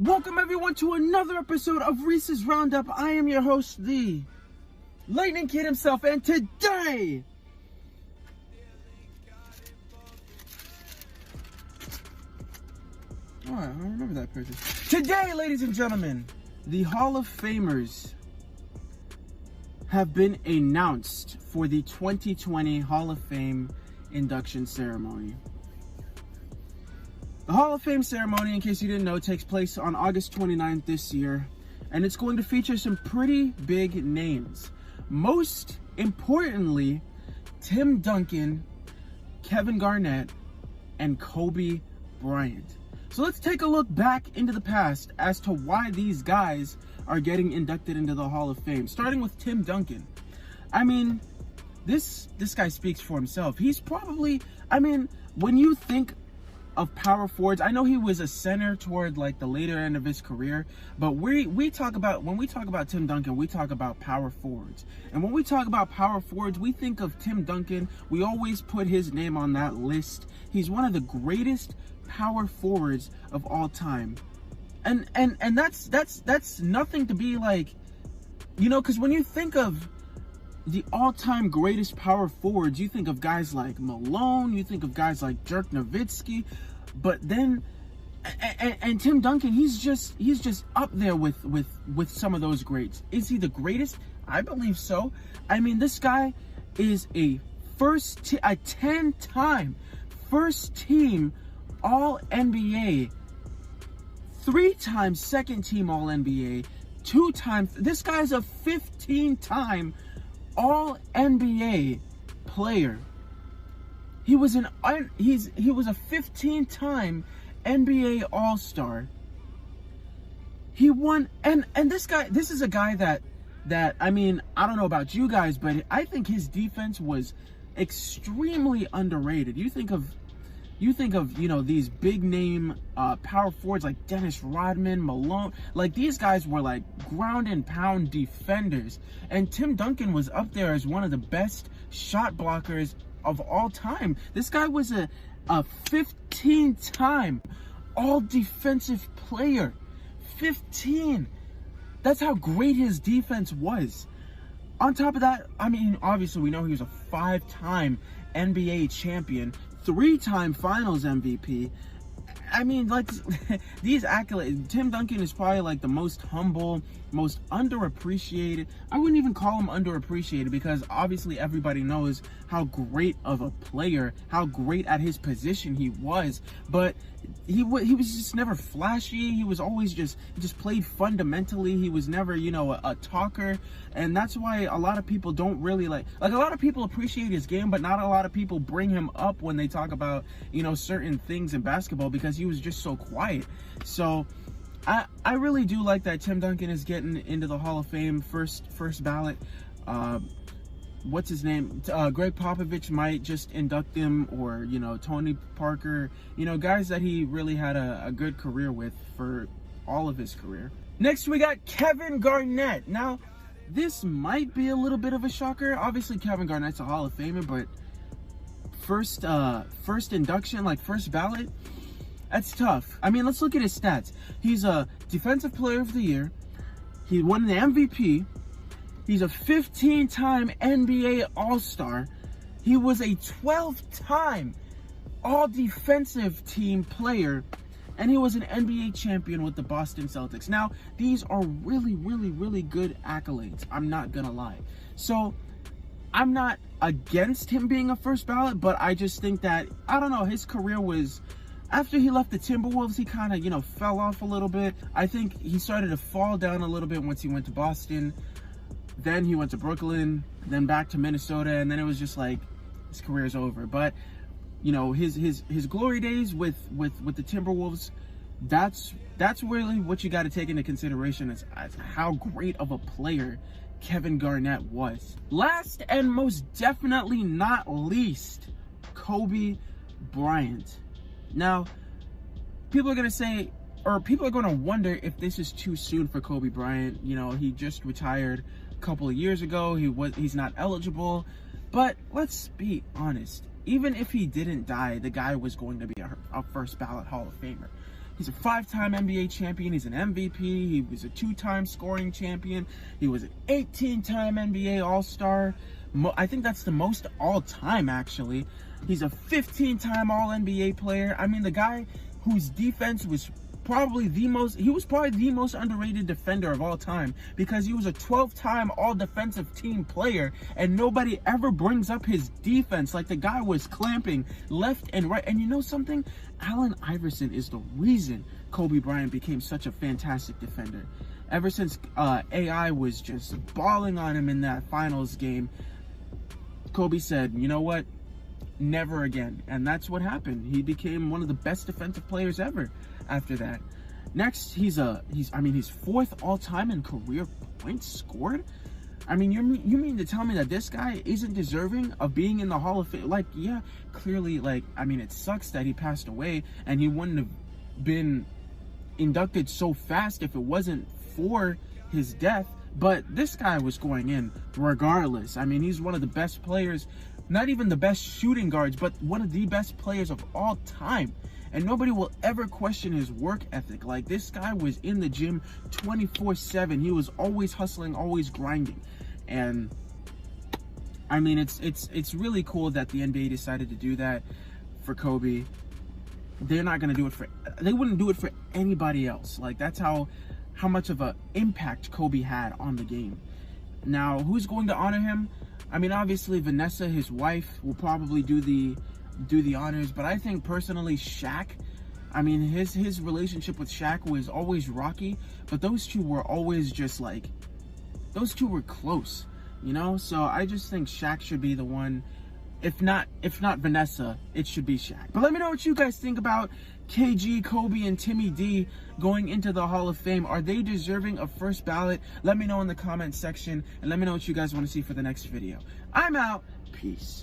Welcome everyone to another episode of Reese's Roundup. I am your host, the Lightning Kid himself, and today I don't remember that person. Today, ladies and gentlemen, the Hall of Famers have been announced for the 2020 Hall of Fame induction ceremony. The Hall of Fame ceremony, in case you didn't know, takes place on August 29th this year, and it's going to feature some pretty big names. Most importantly, Tim Duncan, Kevin Garnett, and Kobe Bryant. So let's take a look back into the past as to why these guys are getting inducted into the Hall of Fame. Starting with Tim Duncan. I mean, this guy speaks for himself. He's probably, when you think of power forwards, I know he was a center toward like the later end of his career, but when we talk about Tim Duncan, we talk about power forwards. And when we talk about power forwards, we think of Tim Duncan. We always put his name on that list. He's one of the greatest power forwards of all time. And that's nothing to be like, because when you think of the all-time greatest power forwards, you think of guys like Malone, you think of guys like Dirk Nowitzki, but then and Tim Duncan, he's just up there with some of those greats. Is he the greatest? I believe so. I mean, this guy is a 10-time first team All-NBA, 3-time second team All-NBA, 2-time. This guy's a 15-time All-NBA player. He was a 15-time NBA All-Star. He won, and this is a guy that I mean, I don't know about you guys, but I think his defense was extremely underrated. You think of these big name power forwards like Dennis Rodman, Malone, like these guys were like ground and pound defenders, and Tim Duncan was up there as one of the best shot blockers of all time. This guy was a 15-time all defensive player. 15. That's how great his defense was. On top of that, I mean, obviously we know he was a 5-time NBA champion, 3-time finals MVP. I mean, like, these accolades, Tim Duncan is probably like the most humble, most underappreciated. I wouldn't even call him underappreciated, because obviously everybody knows how great of a player, how great at his position he was, but he was just never flashy. He was always just played fundamentally. He was never, a talker, and that's why a lot of people don't really like a lot of people appreciate his game, but not a lot of people bring him up when they talk about, certain things in basketball, because he was just so quiet. So I really do like that Tim Duncan is getting into the Hall of Fame first ballot. What's his name? Greg Popovich might just induct him, or Tony Parker, guys that he really had a good career with for all of his career. Next we got Kevin Garnett. Now this might be a little bit of a shocker. Obviously Kevin Garnett's a Hall of Famer, but first induction, like first ballot, that's tough. I mean, let's look at his stats. He's a Defensive Player of the Year. He won the MVP. He's a 15-time NBA All-Star. He was a 12-time All-Defensive Team player. And he was an NBA champion with the Boston Celtics. Now, these are really, really, really good accolades. I'm not going to lie. So, I'm not against him being a first ballot, but I just think that, I don't know, his career was... After he left the Timberwolves, he kind of, fell off a little bit. I think he started to fall down a little bit once he went to Boston. Then he went to Brooklyn, then back to Minnesota, and then it was just like, his career's over. But, his glory days with the Timberwolves, that's really what you got to take into consideration as how great of a player Kevin Garnett was. Last and most definitely not least, Kobe Bryant. Now, people are going to say, or people are going to wonder if this is too soon for Kobe Bryant. He just retired a couple of years ago. He's not eligible. But let's be honest. Even if he didn't die, the guy was going to be a first ballot Hall of Famer. He's a 5-time NBA champion. He's an MVP. He was a 2-time scoring champion. He was an 18-time NBA All-Star. I think that's the most all-time, actually. He's a 15-time All-NBA player. I mean, the guy whose defense was probably the most underrated defender of all time, because he was a 12-time all-defensive team player, and nobody ever brings up his defense. Like, the guy was clamping left and right. And you know something? Allen Iverson is the reason Kobe Bryant became such a fantastic defender. Ever since AI was just balling on him in that finals game, Kobe said, you know what? Never again. And that's what happened. He became one of the best defensive players ever after that. Next, he's 4th all-time in career points scored. I mean, you mean to tell me that this guy isn't deserving of being in the Hall of Fame? Like, yeah, clearly, like, I mean, it sucks that he passed away, and he wouldn't have been inducted so fast if it wasn't for his death. But this guy was going in regardless. I mean, he's one of the best players, not even the best shooting guards, but one of the best players of all time. And nobody will ever question his work ethic. Like, this guy was in the gym 24/7. He was always hustling, always grinding. And I mean, it's really cool that the NBA decided to do that for Kobe. They're not going to do it they wouldn't do it for anybody else. Like, that's how much of an impact Kobe had on the game. Now, who's going to honor him? I mean, obviously Vanessa, his wife, will probably do the honors, but I think personally Shaq, I mean, his relationship with Shaq was always rocky, but those two were always just like, those two were close, you know? So I just think Shaq should be the one. If not Vanessa, it should be Shaq. But let me know what you guys think about KG, Kobe, and Timmy D going into the Hall of Fame. Are they deserving of first ballot? Let me know in the comment section, and let me know what you guys want to see for the next video. I'm out. Peace.